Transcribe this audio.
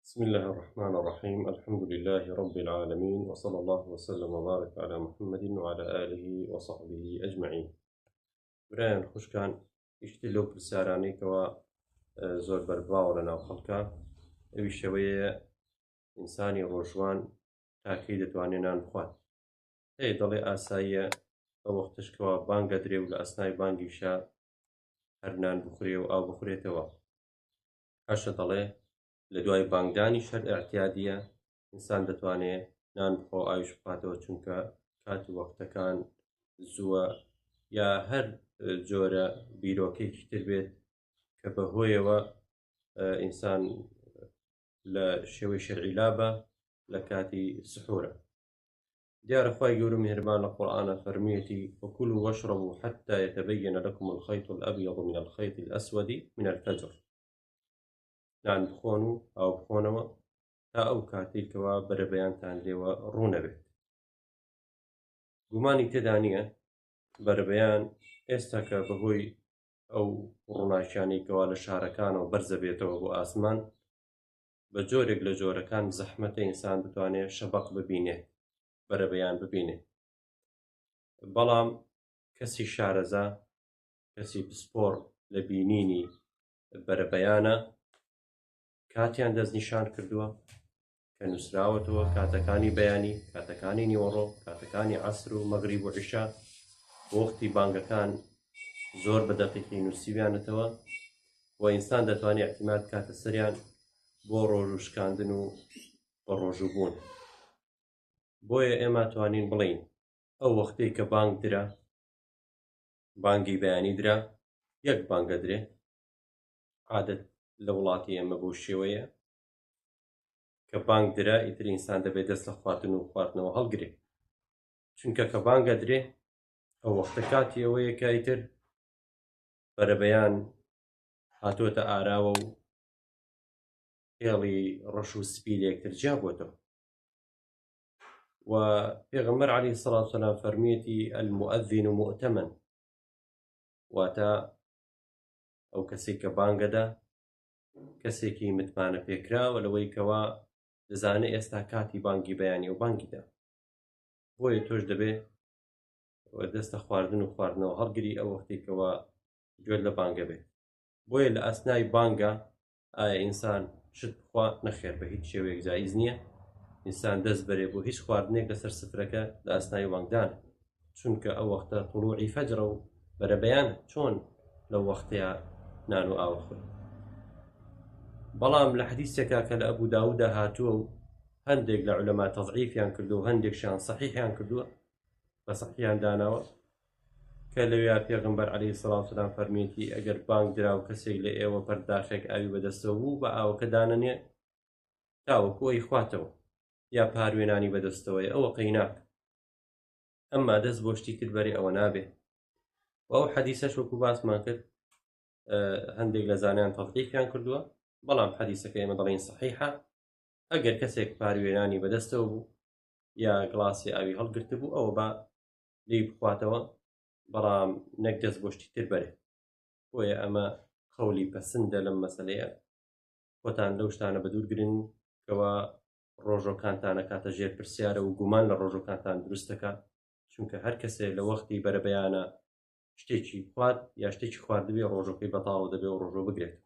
بسم الله الرحمن الرحيم الحمد لله رب العالمين وصلى الله وسلم وبارك على محمد وعلى آله وصحبه أجمعين. برایان خوشکان یشتی لەو پرسیارانەی کەوا زۆر بەربراوە لەناو خەڵکە ئەوی شەوەیە ئینسانی ڕۆژوان تاکەی دەتوانێت نان بخوات. هەیە دەڵێ ئاساییە بە وەختشکەوە بانگە درێ و لە ئەسنای بانگیشە هەر نان بخورێ و ئاو بخورێتەوە. هەشە دەڵێ لە دوای بانگدانی شەر ئەعتیادیە ئینسان دەتوانێت نان بخۆ ئاویش بخاتەوە چونکە کاتی وەختەکان زووە یا هەر جۆرە بیرۆکێکی تر بێت کە بەهۆیەوە ئینسان لە شێوەی شەرعی لابە لە کاتی سحورە. دیارە خوای گەورە میهرەبان لە قورئانە فەرموویەتی وكلوا واشربوا حتى يتبين لكم الخيط الأبيض من الخيط الأسود من الفجر. نان بخۆن و ئاو بخۆنەوە تا ئەو کاتێکەوە بەرەبەیانتان لێوە ڕوونەبێت. گومانی تێدا نییە بەرەبەیان ئێستا کە بەهۆی ئەو ڕووناکیانێکەوە لە شارەکانەوە بەرزە بێتەوە بۆ ئاسمان بە جۆرێک لە جۆرەکان زەحمەتە ئینسان بتوانێت شەبەق ببینێت بەرەبەیان ببینێت. بەڵام کەسی شارەزا کەسی پسپۆڕ لە بینینی بەرەبەیانە کاتیان دەستنیشان کردووە کە نووسراوەتەوە کاتەکانی بەیانی، کاتەکانی نیوەڕۆ، کاتەکانی عەسر و مەغریب و عیشا وەختی بانگەکان زۆر بە دەقیقی نووسیویانەتەوە و ئینسان دەتوانێت احتیمال کاتە سەریان بۆ ڕۆژوشکاندن و بە ڕۆژوبوون. بۆیە ئێمە توانین بڵین ئەو وەختەی کە بانگ درا، بانگی بەیانی درا، یەک بانگە درێ، عادەت لە وڵاتی ئێمە بۆ شێوەیە کە بانگ درا ئیتر ئینسان دەبێت دەست لە خواردن و خواردنەوە هەڵگرێ، چونکە کە بانگە درێ ئەو وەختە کاتی ئەوەیە کە ئیتر بەرەبەیان هاتووەتە ئاراوە و هێڵی ڕەش و سپی لە یەکتر جیابووەتەوە. و پێغەمبەر عەلەیهی سەڵات وسەلام فەرموویەتی المؤذن مؤتەمەن، واتە ئەو کەسێک کە بانگەدا کەسێکی متمانە پێکراوە لەوەی کەوا دەزانێت ئێستا کاتی بانگی بەیانی و بانگیدا. بۆیە تۆش دەبێت دەستە خواردن و خواردنەوە هەڵگری ئەو وەختێکەوە گوێت لە بانگە بێت. بۆیە لە ئەسنای بانگە ئایا ئینسان شت بخوا نەخێر، بە هیچ شێوەیەک جایز نییە ئینسان دەست بەرێ بۆ هیچ خواردنێک لەسەر سفرەکە لە ئەسنای بانگدانە، چونکە ئەو وەختە طلوعی فەجرە و بەرەبەیانە، چۆن لەو وەختەیە نان و ئاو بخۆین. بەڵام لە حەدیثێکا کە لە ئەبوو داوودە هاتووە و هەندێک لە عولەما تەضعیفیان کردووە و هەندێکشیان سەحیحیان کردووە بە سەحیحیان داناوە کە لەوێ پێغەمبەر عەلەیهی سەڵات وسەلام فەرموویەتی ئەگەر بانگ درا و کەسێک لە ئێوە پەرداخێک ئاوی بەدەستەوە بوو بە ئاوەکە دانەنێ تاوەکو ئەی خواتەوە یا پاروێنانی بەدەستەوەی ئەوە قەیناک، ئەمما دەست بۆ شتی تر بەرێ ئەوە نابێ. و ئەو حەدیثەش وەکو باسمان کرد هەندێک لە زانایان تەضعیفیان کردووە، بەڵام حەدیثەکە ئێمە دەڵێن سەحیحە. ئەگەر کەسێک پاروێنانی بەدەستەوە بوو یا گڵاسی ئاوی هەڵگرت بوو ئەوە با لی بخواتەوە، بەڵام نەک دەست بۆ شتی تر بەرێ. بۆیە ئەمە قەولی پەسەندە لەم مەسەلەیە. خۆتان لەو شتانە بەدوورگرن کەوا ڕۆژۆکانتانە کاتە ژێر پرسیارە و گومان لە ڕۆژۆکانتان دروستەکە، چونکە هەر کەسێک لە وەختی بەرەبەیانە شتێکی خوارد یا شتێکی خواردبێ ڕۆژۆکەی بەتاڵ دەبێ و ڕۆژۆ بگرێت.